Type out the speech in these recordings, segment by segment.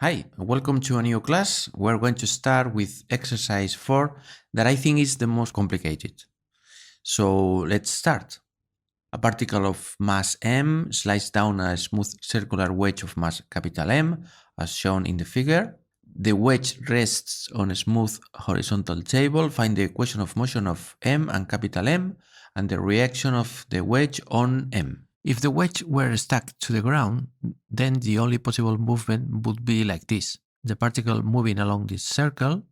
Hi, welcome to a new class. We're going to start with exercise 4 that I think is the most complicated. So let's start. A particle of mass m slides down a smooth circular wedge of mass capital M, as shown in the figure. The wedge rests on a smooth horizontal table. Find the equation of motion of M and capital M and the reaction of the wedge on M. If the wedge were stuck to the ground, then the only possible movement would be like this, the particle moving along this circle,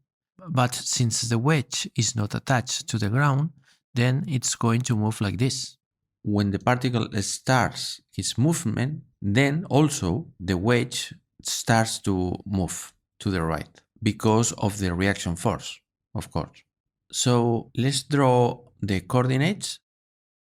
but since the wedge is not attached to the ground, then it's going to move like this. When the particle starts its movement, then also the wedge starts to move to the right because of the reaction force, of course. So let's draw the coordinates.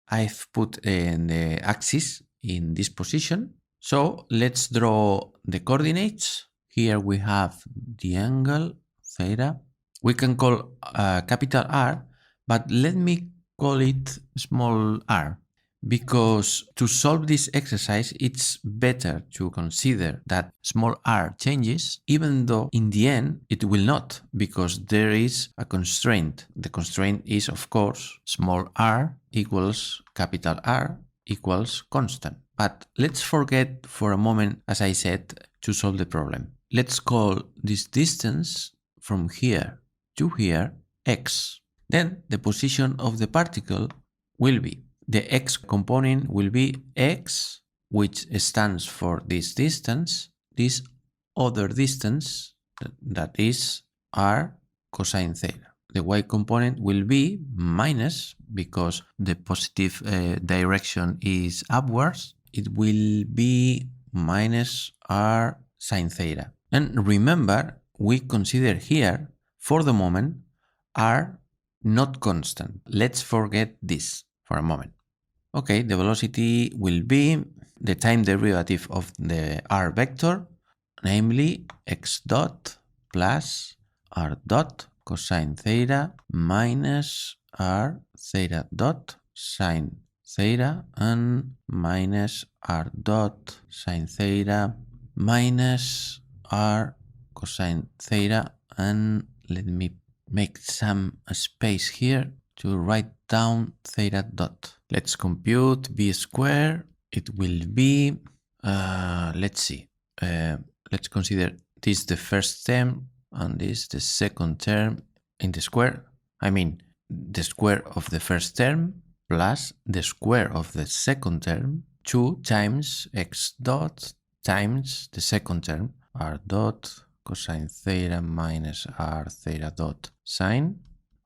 I've put the axis in this position. So let's draw the coordinates. Here we have the angle theta. We can call capital R, but let me call it small r, because to solve this exercise, it's better to consider that small r changes, even though in the end it will not, because there is a constraint. The constraint is, of course, small r equals capital R equals constant. But let's forget for a moment, as I said, to solve the problem. Let's call this distance from here to here x. Then the position of the particle will be, the x component will be x, which stands for this distance, this other distance, that is r cosine theta. The y component will be minus, because the positive direction is upwards. It will be minus r sine theta. And remember, we consider here, for the moment, r not constant. Let's forget this for a moment. Okay, the velocity will be the time derivative of the r vector, namely x dot plus r dot cosine theta minus r theta dot sine theta and minus r dot sine theta minus r cosine theta, and let me make some space here to write down theta dot. Let's compute b squared. It will be, let's see, let's consider this the first term and this the second term in the square. I mean, the square of the first term plus the square of the second term, 2 times x dot times the second term, r dot cosine theta minus r theta dot sine.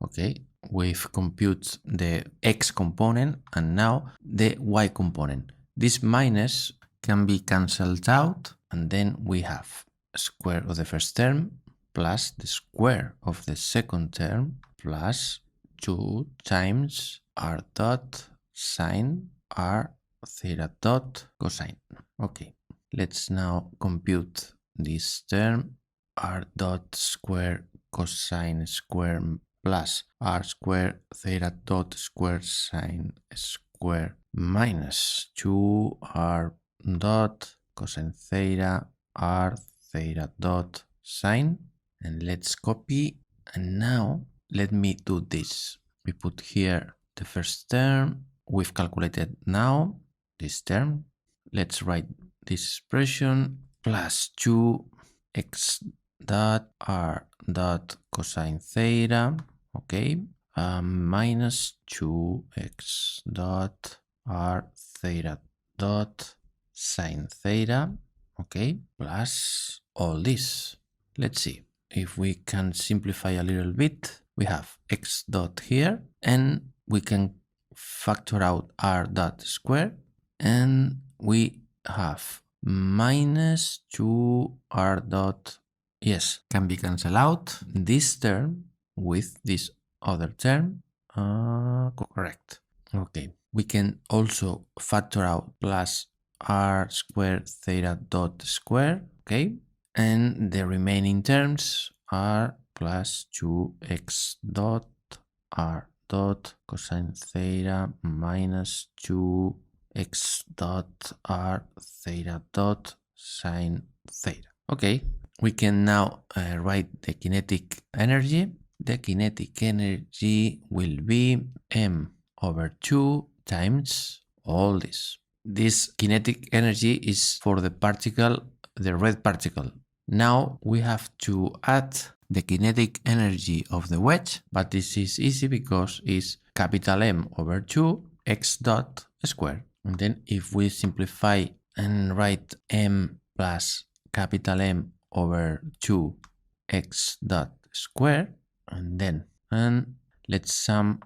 Okay, we've computed the x component and now the y component. This minus can be cancelled out, and then we have square of the first term plus the square of the second term plus 2 times r dot sine r theta dot cosine. Okay, let's now compute this term, r dot square cosine square plus r square theta dot square sine square minus 2r dot cosine theta r theta dot sine. And let's copy, and now let me do this. We put here the first term. We've calculated now this term. Let's write this expression, plus 2x dot r dot cosine theta, okay, minus 2x dot r theta dot sine theta, okay, plus all this. Let's see if we can simplify a little bit. We have x dot here, and we can factor out r dot square, and we have minus 2r dot, yes, can be cancelled out, this term with this other term, correct. Okay, we can also factor out plus r squared theta dot square, okay, and the remaining terms are plus 2x dot r dot cosine theta minus 2x dot r theta dot sine theta. Okay, we can now write the kinetic energy. The kinetic energy will be m/2 times all this. This kinetic energy is for the particle, the red particle. Now we have to add the kinetic energy of the wedge, but this is easy because it's capital M/2 x dot square. And then if we simplify and write m plus capital M/2 x dot square, and let's sum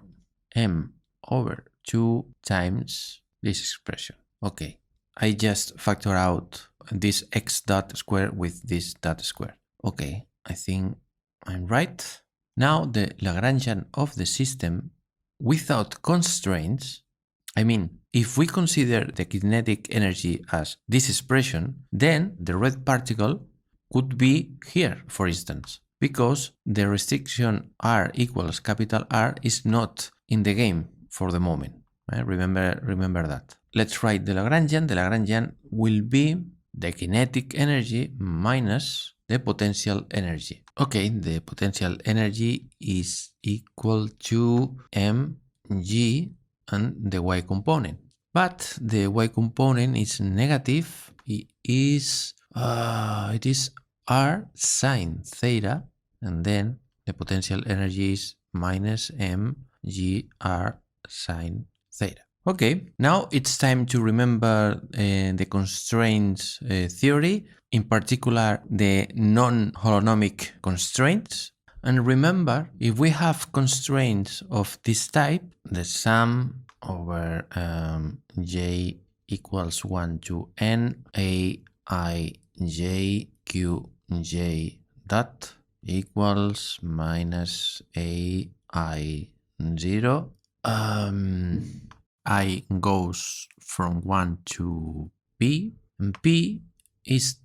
m/2 times this expression. Okay, I just factor out this x dot square with this dot square. Okay, I think I'm right. Now the Lagrangian of the system without constraints, I mean, if we consider the kinetic energy as this expression, then the red particle could be here, for instance, because the restriction r equals capital R is not in the game for the moment. Remember that. Let's write the Lagrangian. The Lagrangian will be the kinetic energy minus the potential energy. Okay, the potential energy is equal to mg and the y component. But the y component is negative. It is r sine theta, and then the potential energy is minus mg r sine theta. Okay, now it's time to remember the constraints theory, in particular the non-holonomic constraints. And remember, if we have constraints of this type, the sum over j equals 1 to n a I j q j dot equals minus a I 0. I goes from 1 to p, and p is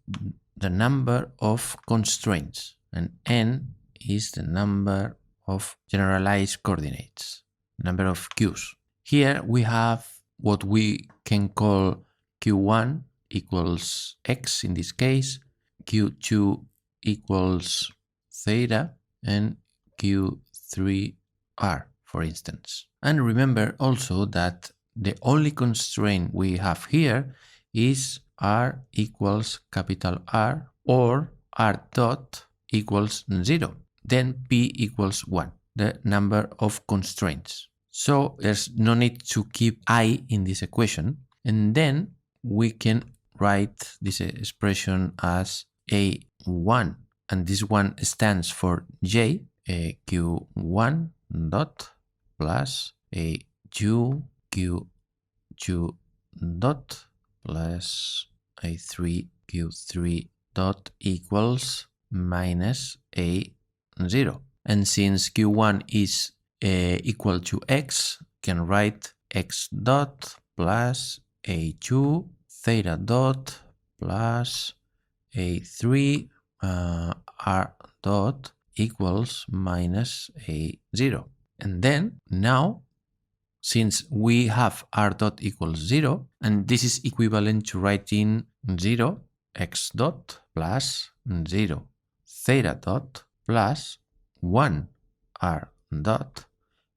the number of constraints, and n is the number of generalized coordinates, number of q's. Here we have what we can call q1 equals x in this case, q2 equals theta, and q3 r, for instance. And remember also that the only constraint we have here is r equals capital R or r dot equals 0. Then p equals 1, the number of constraints. So there's no need to keep I in this equation. And then we can write this expression as A1. And this one stands for J, Q1 dot plus A2 Q2 dot plus A3 Q3 dot equals minus A0. And since Q1 is equal to x, can write x dot plus A2 theta dot plus A3 r dot equals minus A0. And then now, since we have r dot equals 0, and this is equivalent to writing 0 x dot plus 0 theta dot plus 1 r dot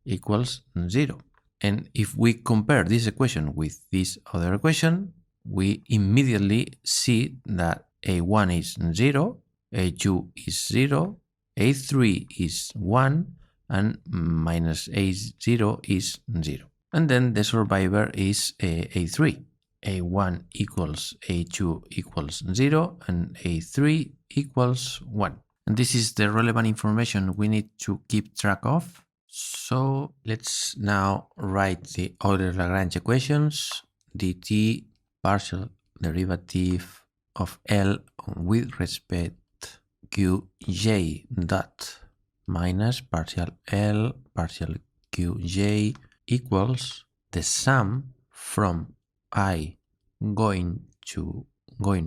equals 0. And if we compare this equation with this other equation, we immediately see that A1 is 0, A2 is 0, A3 is 1, and minus A0 is 0. And then the survivor is A3. A1 equals A2 equals 0, and A3 equals 1. And this is the relevant information we need to keep track of. So let's now write the Euler Lagrange equations. dt partial derivative of L with respect qj dot minus partial L partial qj equals the sum from I going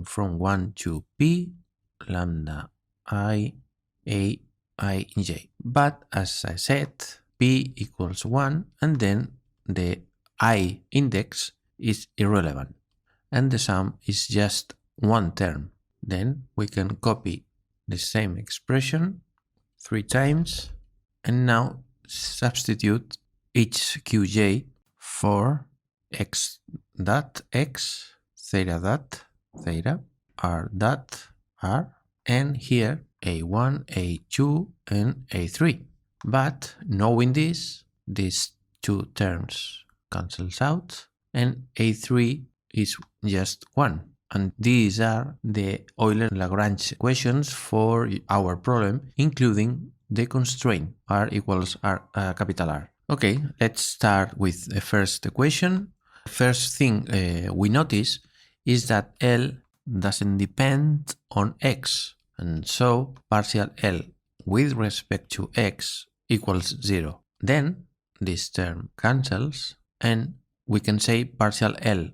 from 1 to p lambda I a I j. But as I said, p equals 1, and then the I index is irrelevant, and the sum is just one term. Then we can copy the same expression 3 times, and now substitute each qj for x dot x, theta dot theta, r dot r, and here a1, a2, and a3. But knowing this, these two terms cancels out, and a3 is just 1. And these are the Euler-Lagrange equations for our problem, including the constraint r equals capital R. Okay, let's start with the first equation. First thing we notice is that L doesn't depend on x, and so partial L with respect to x equals 0. Then this term cancels, and we can say partial L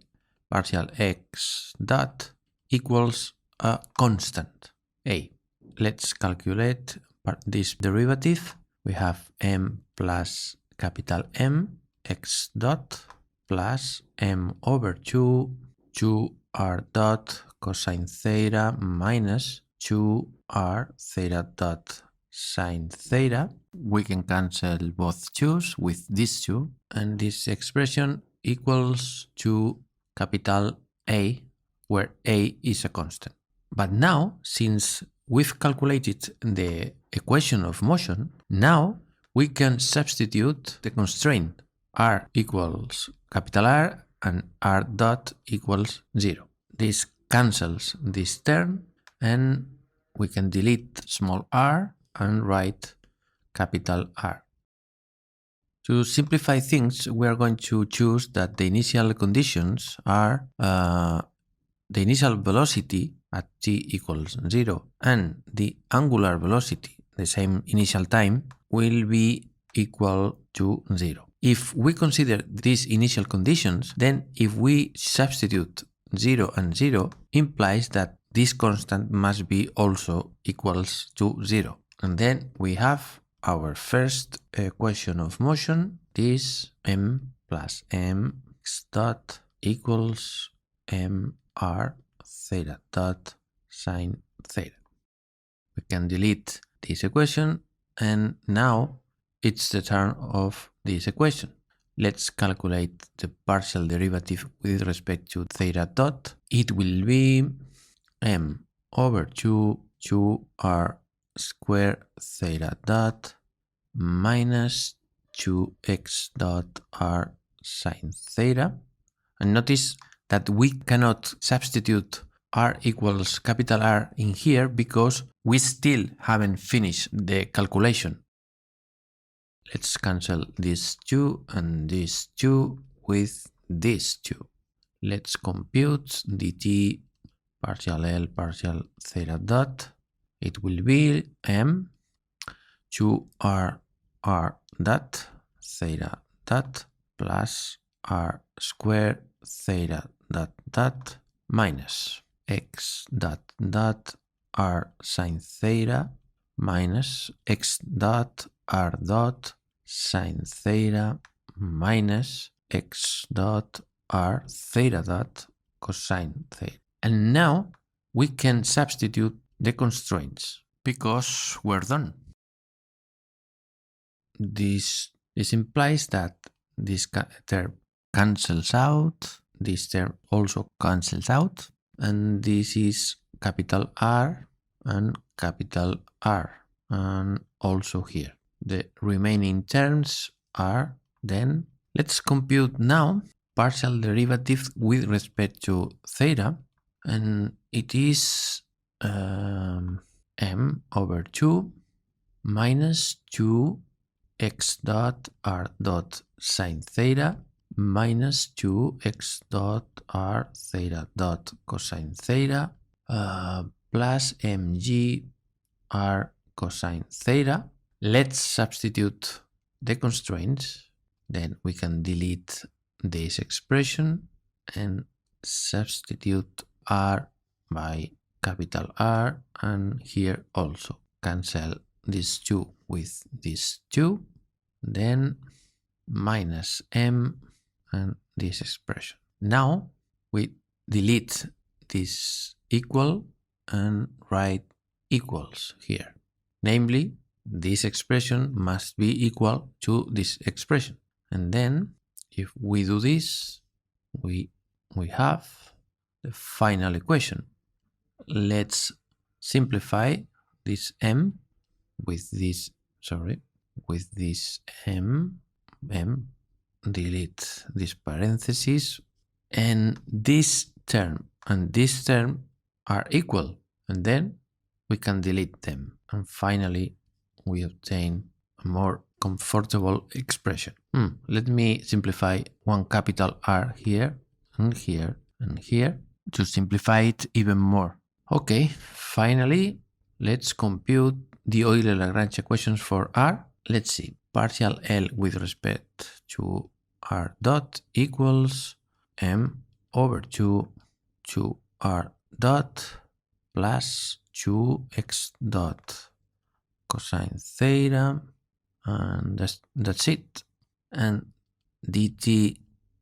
partial x dot equals a constant a. Let's calculate this derivative. We have m plus capital M x dot plus m over 2 2r dot cosine theta minus 2r theta dot sine theta. We can cancel both 2's with these two, and this expression equals to capital A, where A is a constant. But now, since we've calculated the equation of motion, now we can substitute the constraint r equals capital R and r dot equals 0. This cancels this term, and we can delete small r and write capital R. To simplify things, we are going to choose that the initial conditions are the initial velocity at t equals 0 and the angular velocity, the same initial time, will be equal to 0. If we consider these initial conditions, then if we substitute 0 and 0, implies that this constant must be also equals to 0. And then we have our first equation of motion, this m plus m x dot equals mr theta dot sine theta. We can delete this equation, and now it's the turn of this equation. Let's calculate the partial derivative with respect to theta dot. It will be m over 2r square theta dot minus 2x dot r sine theta. And notice that we cannot substitute r equals capital R in here because we still haven't finished the calculation. Let's cancel these two and these two with these two. Let's compute dt partial L partial theta dot. It will be m 2r r dot theta dot plus r square theta dot dot minus x dot dot r sine theta minus x dot r dot sine theta minus x dot r theta dot cosine theta. And now we can substitute the constraints because we're done. This implies that this term cancels out, this term also cancels out, and this is capital R and capital R, and also here. The remaining terms are then, let's compute now partial derivative with respect to theta, and it is m over 2 minus 2x dot r dot sine theta minus 2x dot r theta dot cosine theta plus mg r cosine theta. Let's substitute the constraints. Then we can delete this expression and substitute r by capital R, and here also cancel these two with these two, then minus m and this expression. Now we delete this equal and write equals here. Namely, this expression must be equal to this expression. And then if we do this, we have the final equation. Let's simplify this m with this, with this m, delete this parenthesis, and this term and this term are equal, and then we can delete them, and finally we obtain a more comfortable expression. Let me simplify one capital R here and here and here to simplify it even more. Okay, finally let's compute the Euler-Lagrange equations for R. Let's see, partial L with respect to R dot equals m over 2 R dot plus 2x dot cosine theta, and that's it. And dt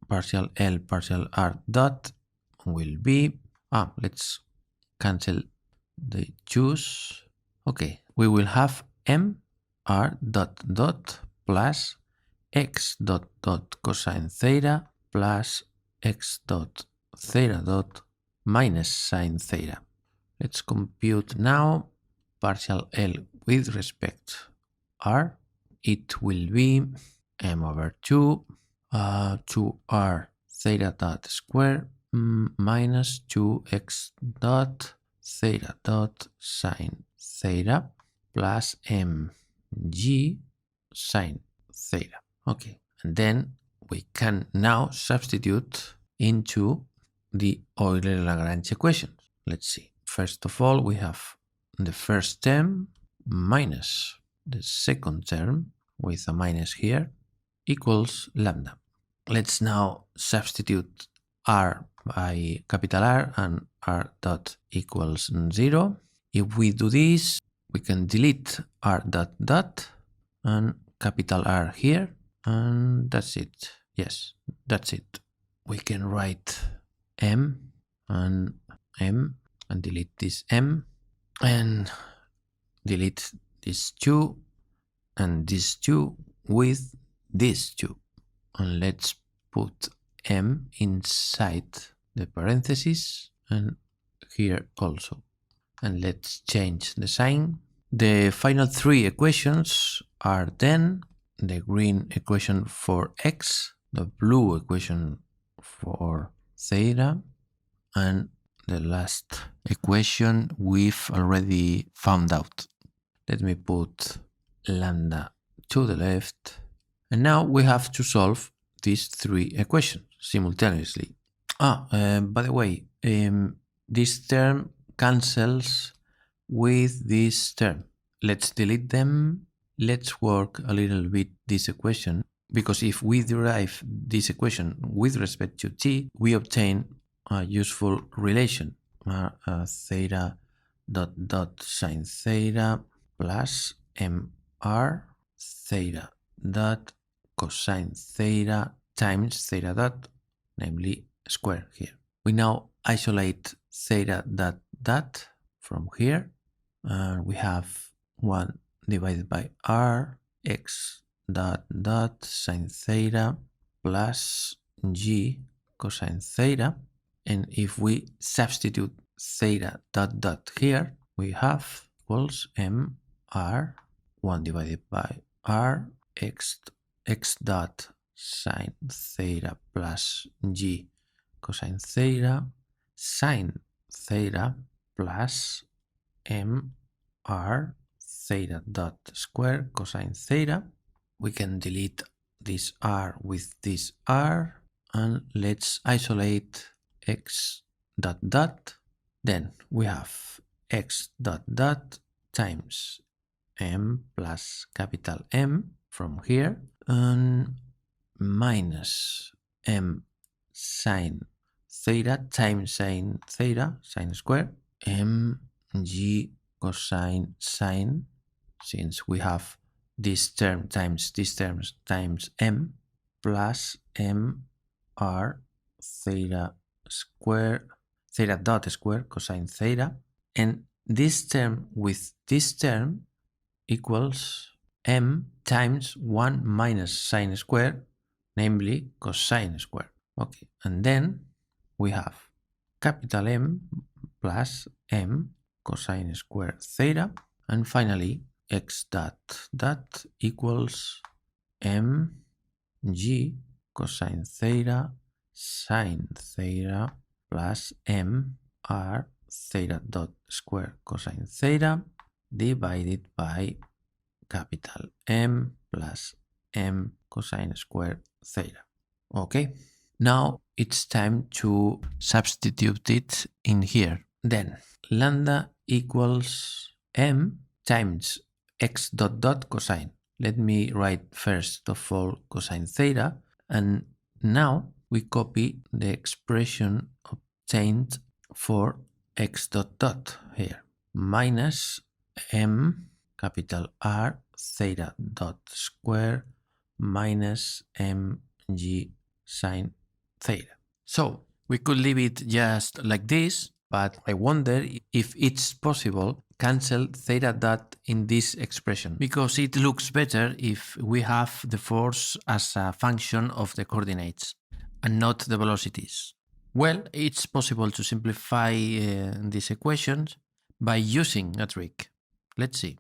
partial L partial R dot will be, let's cancel the 2's. Okay, we will have m R dot dot plus x dot dot cosine theta plus x dot theta dot minus sine theta. Let's compute now partial L with respect R. It will be m over 2 2r theta dot square minus 2x dot theta dot sine theta plus mg sine theta. Okay, and then we can now substitute into the Euler-Lagrange equations. Let's see. First of all, we have the first term minus the second term with a minus here equals lambda. Let's now substitute R by capital R and R dot equals 0. If we do this, we can delete R dot dot and capital R here, and that's it. Yes, that's it. We can write m and delete this m and delete this 2 and this 2 with this 2, and let's put m inside the parentheses and here also, and let's change the sign. The final three equations are then the green equation for x, the blue equation for theta, and the last equation we've already found out. Let me put lambda to the left, and now we have to solve these three equations simultaneously. By the way, this term cancels with this term. Let's delete them. Let's work a little bit this equation, because if we derive this equation with respect to t, we obtain a useful relation. Theta dot dot sine theta plus mr theta dot cosine theta times theta dot, namely square here. We now isolate theta dot dot from here, and we have 1 divided by r x dot dot sine theta plus g cosine theta. And if we substitute theta dot dot here, we have equals m r 1 divided by r x dot sine theta plus g cosine theta sine theta plus m r theta dot square cosine theta. We can delete this r with this r, and let's isolate x dot dot. Then we have x dot dot times m plus capital M from here, and minus m sine theta times sine theta, sine square, m g cosine sine, since we have this term times this term times m, plus m r theta square, theta dot square cosine theta. And this term with this term equals m times 1 minus sine square, namely cosine square. Okay, and then we have capital M plus m cosine square theta, and finally x dot equals m g cosine theta sine theta plus m r theta dot square cosine theta divided by capital M plus m cosine square theta. Okay, now it's time to substitute it in here. Then lambda equals m times x dot dot cosine. Let me write first of all cosine theta, and now we copy the expression obtained for x dot dot here, minus m capital R theta dot square minus mg sine theta. So we could leave it just like this, but I wonder if it's possible cancel theta dot in this expression, because it looks better if we have the force as a function of the coordinates and not the velocities. Well, it's possible to simplify these equations by using a trick. Let's see.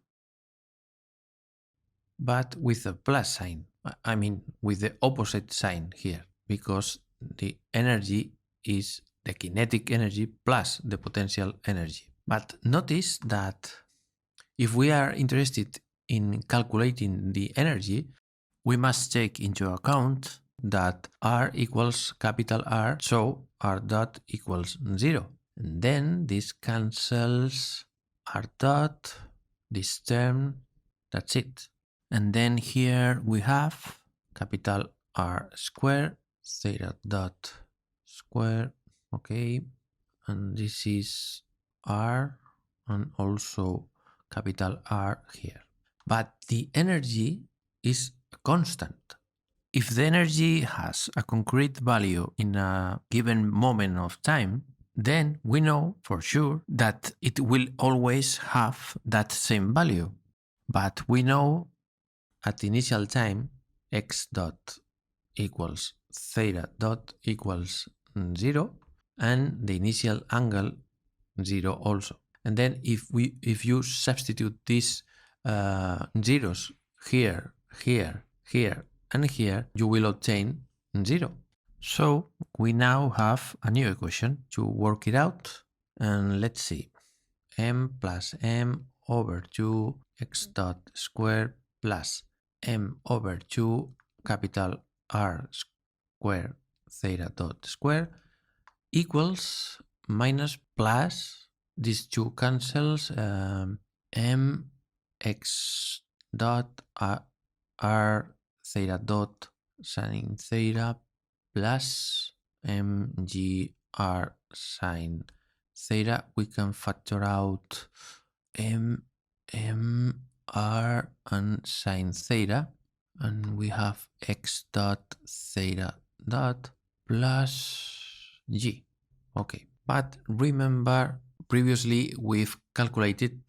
But with a plus sign, I mean with the opposite sign here, because the energy is the kinetic energy plus the potential energy. But notice that if we are interested in calculating the energy, we must take into account that R equals capital R, so R dot equals 0. And then this cancels R dot, this term, that's it. And then here we have capital R square, theta dot square, okay, and this is R, and also capital R here. But the energy is constant. If the energy has a concrete value in a given moment of time, then we know for sure that it will always have that same value. But we know at the initial time x dot equals theta dot equals 0, and the initial angle 0 also. And then if you substitute these zeros here, here, here, and here, you will obtain 0. So we now have a new equation to work it out, and let's see. M plus m over 2 x dot square plus m over 2 capital R square theta dot square equals minus plus, these two cancels, m x dot R theta dot sine theta plus mgr sine theta. We can factor out r and sine theta, and we have x dot theta dot plus g. Okay, but remember previously we've calculated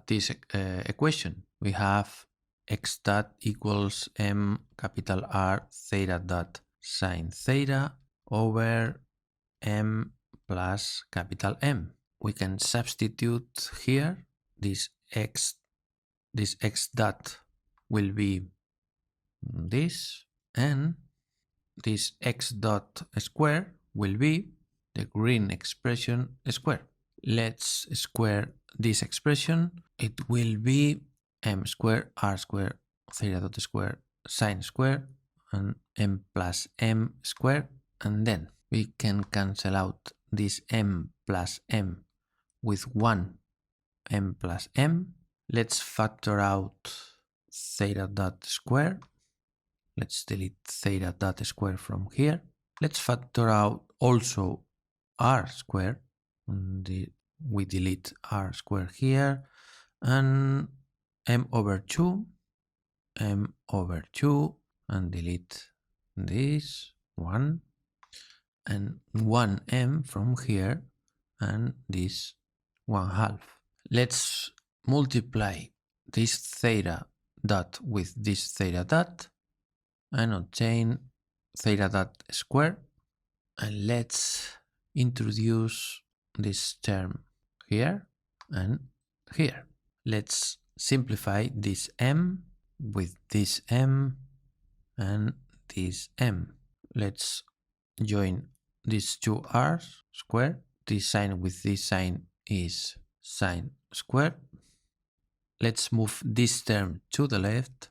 this equation. We have x dot equals m capital R theta dot sine theta over m plus capital M. We can substitute here this x dot will be this, and this x dot square will be the green expression square. Let's square this expression. It will be m square R square theta dot square sine square and m plus m square, and then we can cancel out this m plus m with 1 m plus m. Let's factor out theta dot square. Let's delete theta dot square from here. Let's factor out also r square. We delete r square here, and m over 2, and delete this 1, and 1m from here, and this 1/2. Let's multiply this theta dot with this theta dot and obtain theta dot square. And let's introduce this term here and here. Let's simplify this m with this m and this m. Let's join these two r's square. This sign with this sign is sine square. Let's move this term to the left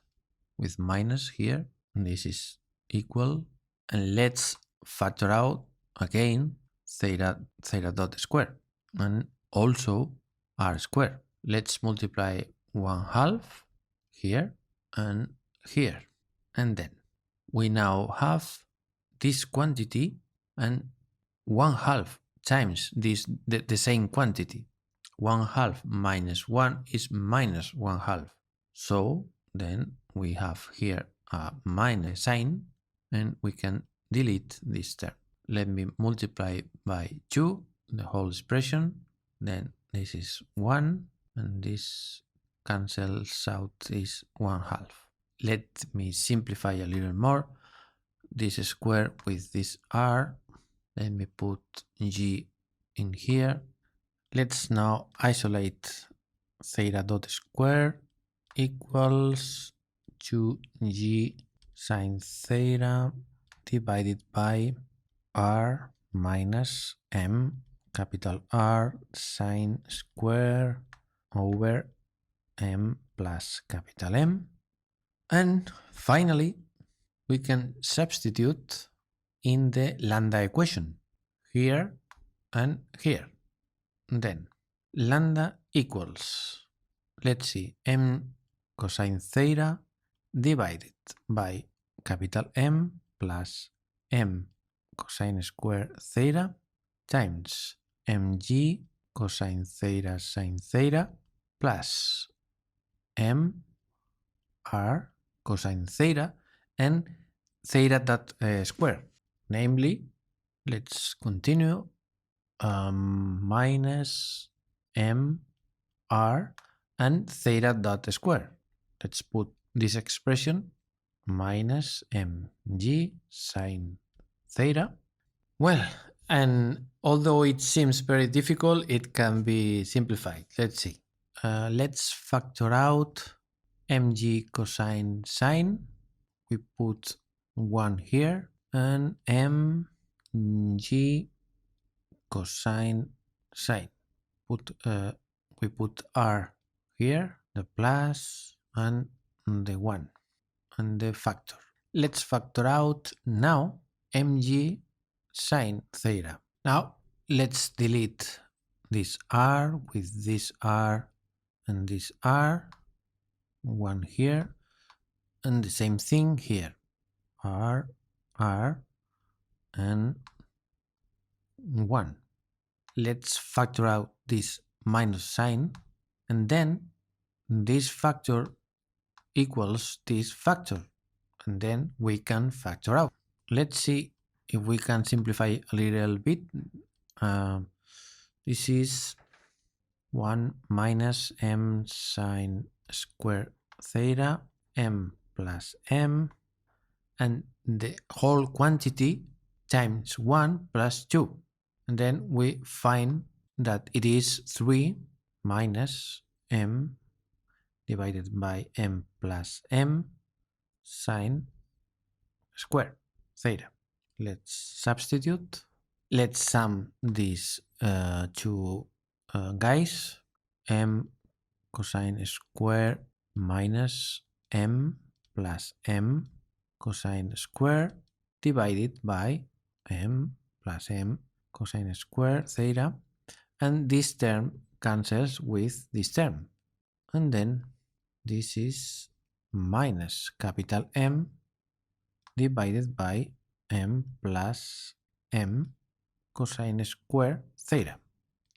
with minus here. This is equal. And let's factor out again theta dot square and also r square. Let's multiply 1/2 here and here. And then we now have this quantity and 1/2 times the same quantity. 1/2 minus 1 is minus 1/2. So then we have here a minus sign and we can delete this term. Let me multiply by 2 the whole expression. Then this is 1 and this cancels out this 1/2. Let me simplify a little more. This square with this r. Let me put g in here. Let's now isolate theta dot square equals 2g sine theta divided by r minus m capital R sine square over m plus capital M. And finally, we can substitute in the lambda equation here and here. Then lambda equals, let's see, m cosine theta divided by capital M plus m cosine square theta times mg cosine theta sine theta plus m r cosine theta and theta dot square. Namely, let's continue, minus m r and theta dot square. Let's put this expression minus mg sine theta. Well, and although it seems very difficult, it can be simplified. Let's see. Let's factor out mg cosine sine. We put 1 here and mg cosine sine. We put r here, the plus and the 1 and the factor. Let's factor out now mg sine theta. Now let's delete this r with this r and this r, 1 here and the same thing here, r and 1. Let's factor out this minus sign and then this factor equals this factor and then we can factor out. Let's see if we can simplify a little bit. This is 1 minus m sine square theta m plus m and the whole quantity times 1 plus 2. And then we find that it is 3 minus m divided by m plus m sine square theta. Let's substitute. Let's sum these two guys. M cosine square minus m plus m cosine square divided by m plus m cosine square theta, and this term cancels with this term, and then this is minus capital M divided by m plus m cosine square theta.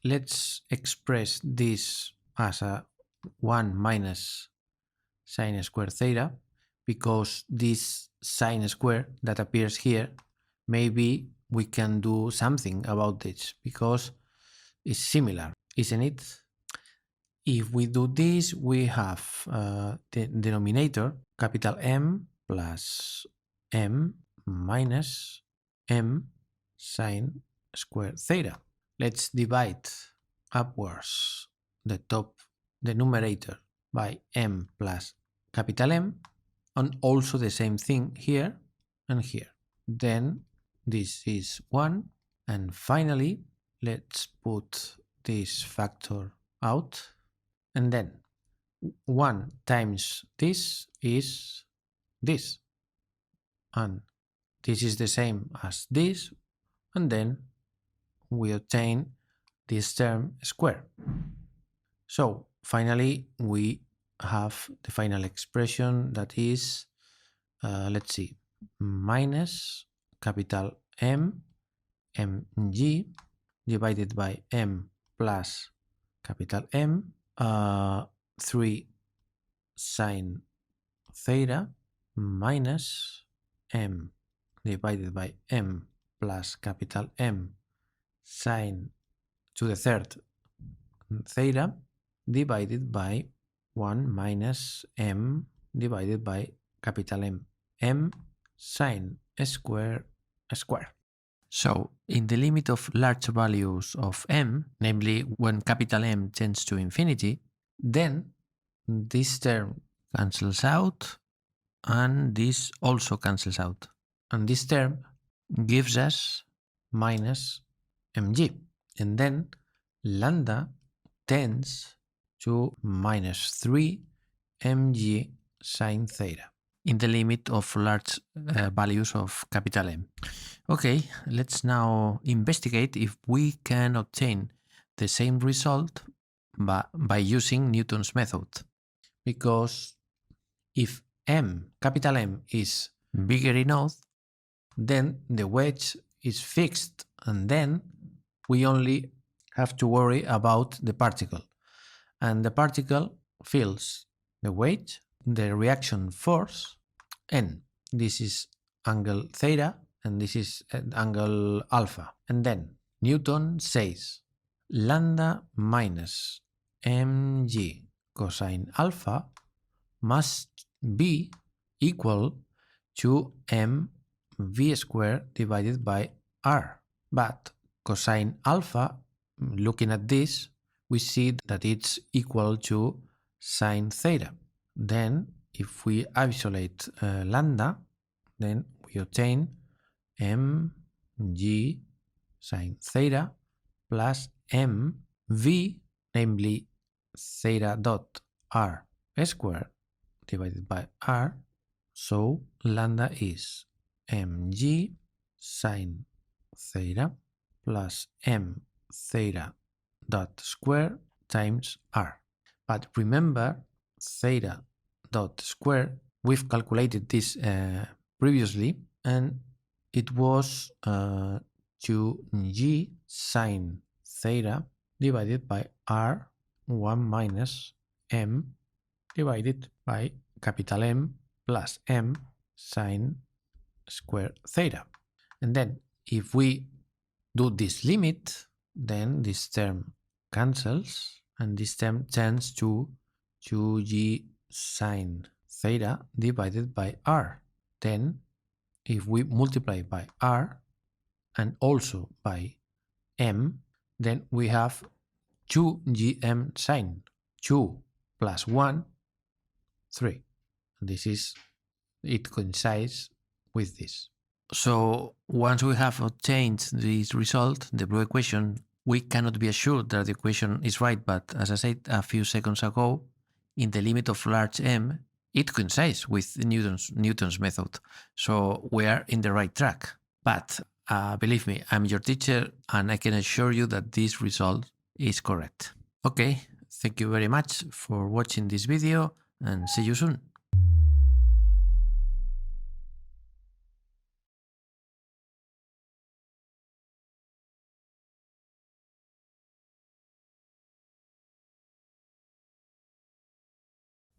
Let's express this as a 1 minus sine square theta, because this sine square that appears here, maybe we can do something about this because it's similar, isn't it? If we do this, we have the denominator, capital M plus M minus M sine square theta. Let's divide upwards the top, the numerator, by M plus capital M, and also the same thing here and here. Then this is 1, and finally let's put this factor out, and then 1 times this is this, and this is the same as this, and then we obtain this term square. So finally we have the final expression, that is, let's see, minus capital M mg divided by M plus capital M, 3 sine theta minus M divided by M plus capital M sine to the third theta divided by 1 minus M divided by capital M, M sine square square. So in the limit of large values of M, namely when capital M tends to infinity, then this term cancels out and this also cancels out. And this term gives us minus mg. And then lambda tends to minus 3 mg sine theta in the limit of large values of capital M. Okay, let's now investigate if we can obtain the same result by using Newton's method. Because if capital M is bigger enough, then the wedge is fixed, and then we only have to worry about the particle. And the particle feels the weight, the reaction force, and this is angle theta, and this is angle alpha. And then Newton says lambda minus mg cosine alpha must be equal to mv squared divided by r. But cosine alpha, looking at this, we see that it's equal to sine theta. Then if we isolate lambda, then we obtain mg sine theta plus mv, namely theta dot r squared divided by r. So lambda is mg sine theta plus m theta dot square times r. But remember, theta dot square, we've calculated this previously, and it was 2g sine theta divided by r, 1 minus m divided by capital M plus m sine square theta. And then if we do this limit, then this term cancels, and this term tends to 2g sine theta divided by r. Then if we multiply by r and also by m, then we have 2gm sine, 2 plus 1, 3. This is, it coincides with this. So once we have obtained this result, the blue equation, we cannot be assured that the equation is right, but as I said a few seconds ago, in the limit of large M, it coincides with Newton's method. So we are in the right track. But believe me, I'm your teacher and I can assure you that this result is correct. Okay, thank you very much for watching this video and see you soon.